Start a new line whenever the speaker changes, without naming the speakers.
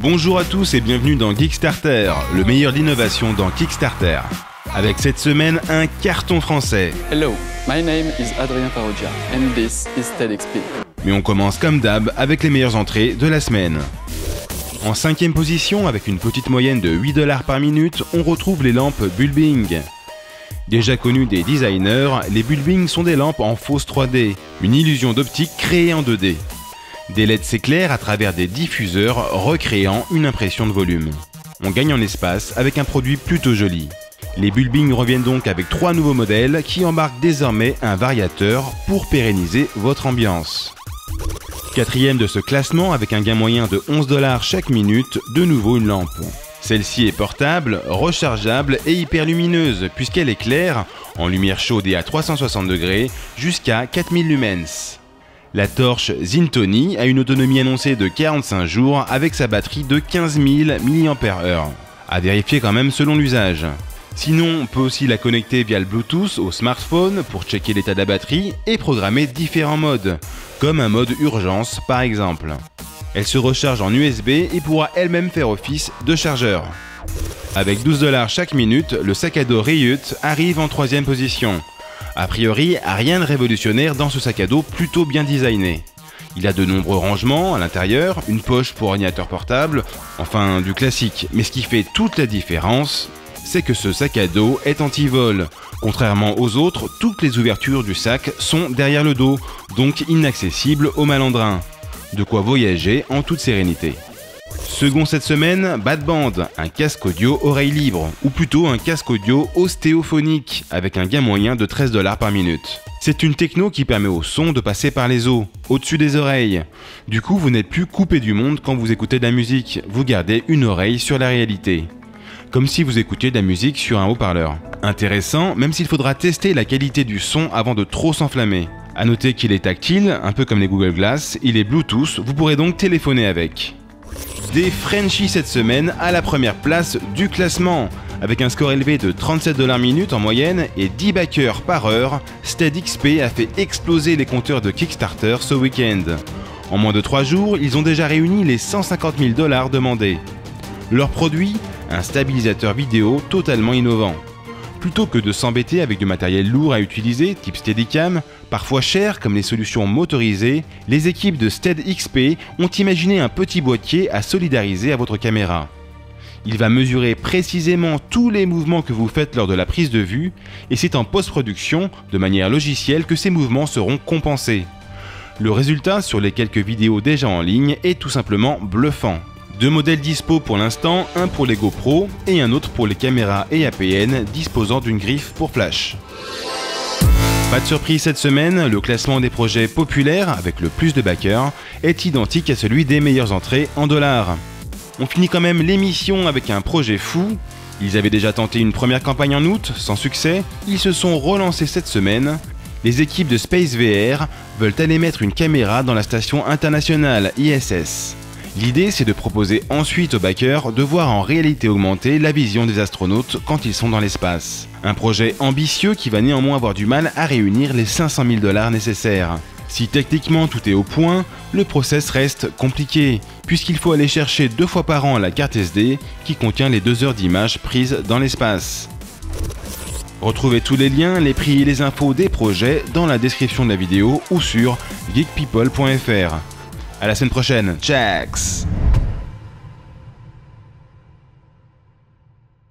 Bonjour à tous et bienvenue dans Geekstarter, le meilleur d'innovation dans Kickstarter. Avec cette semaine, un carton français.
Hello, my name is Adrien Farrugia and this is TEDxP.
Mais on commence comme d'hab avec les meilleures entrées de la semaine. En 5e position, avec une petite moyenne de 8$ par minute, on retrouve les lampes Bulbing. Déjà connues des designers, les Bulbing sont des lampes en fausse 3D, une illusion d'optique créée en 2D. Des LED s'éclairent à travers des diffuseurs, recréant une impression de volume. On gagne en espace avec un produit plutôt joli. Les Bulbing reviennent donc avec 3 nouveaux modèles qui embarquent désormais un variateur pour pérenniser votre ambiance. 4e de ce classement avec un gain moyen de 11$ chaque minute, de nouveau une lampe. Celle-ci est portable, rechargeable et hyper lumineuse puisqu'elle éclaire, en lumière chaude et à 360 degrés, jusqu'à 4000 lumens. La torche Zintoni a une autonomie annoncée de 45 jours avec sa batterie de 15 000 mAh. À vérifier quand même selon l'usage. Sinon, on peut aussi la connecter via le Bluetooth au smartphone pour checker l'état de la batterie et programmer différents modes, comme un mode urgence par exemple. Elle se recharge en USB et pourra elle-même faire office de chargeur. Avec 12$ chaque minute, le sac à dos Ryut arrive en 3e position. A priori, rien de révolutionnaire dans ce sac à dos plutôt bien designé. Il a de nombreux rangements à l'intérieur, une poche pour ordinateur portable, enfin du classique. Mais ce qui fait toute la différence, c'est que ce sac à dos est anti-vol. Contrairement aux autres, toutes les ouvertures du sac sont derrière le dos, donc inaccessibles aux malandrins. De quoi voyager en toute sérénité. Second cette semaine, Badband, un casque audio oreille libre, ou plutôt un casque audio ostéophonique, avec un gain moyen de 13$ par minute. C'est une techno qui permet au son de passer par les os, au-dessus des oreilles. Du coup, vous n'êtes plus coupé du monde quand vous écoutez de la musique, vous gardez une oreille sur la réalité. Comme si vous écoutiez de la musique sur un haut-parleur. Intéressant, même s'il faudra tester la qualité du son avant de trop s'enflammer. A noter qu'il est tactile, un peu comme les Google Glass, il est Bluetooth, vous pourrez donc téléphoner avec. Des Frenchies cette semaine à la première place du classement. Avec un score élevé de 37$ minute en moyenne et 10 backers par heure, TEDxP a fait exploser les compteurs de Kickstarter ce week-end. En moins de 3 jours, ils ont déjà réuni les 150 000$ demandés. Leur produit, un stabilisateur vidéo totalement innovant. Plutôt que de s'embêter avec du matériel lourd à utiliser, type Steadicam, parfois cher comme les solutions motorisées, les équipes de TEDxP ont imaginé un petit boîtier à solidariser à votre caméra. Il va mesurer précisément tous les mouvements que vous faites lors de la prise de vue, et c'est en post-production, de manière logicielle, que ces mouvements seront compensés. Le résultat sur les quelques vidéos déjà en ligne est tout simplement bluffant. 2 modèles dispo pour l'instant, un pour les GoPro et un autre pour les caméras et APN disposant d'une griffe pour flash. Pas de surprise cette semaine, le classement des projets populaires avec le plus de backers est identique à celui des meilleures entrées en dollars. On finit quand même l'émission avec un projet fou. Ils avaient déjà tenté une première campagne en août, sans succès, ils se sont relancés cette semaine. Les équipes de Space VR veulent aller mettre une caméra dans la station internationale ISS. L'idée, c'est de proposer ensuite aux backers de voir en réalité augmentée la vision des astronautes quand ils sont dans l'espace. Un projet ambitieux qui va néanmoins avoir du mal à réunir les 500 000$ nécessaires. Si techniquement tout est au point, le process reste compliqué, puisqu'il faut aller chercher 2 fois par an la carte SD qui contient les 2 heures d'images prises dans l'espace. Retrouvez tous les liens, les prix et les infos des projets dans la description de la vidéo ou sur geekpeople.fr. À la semaine prochaine, tchaks!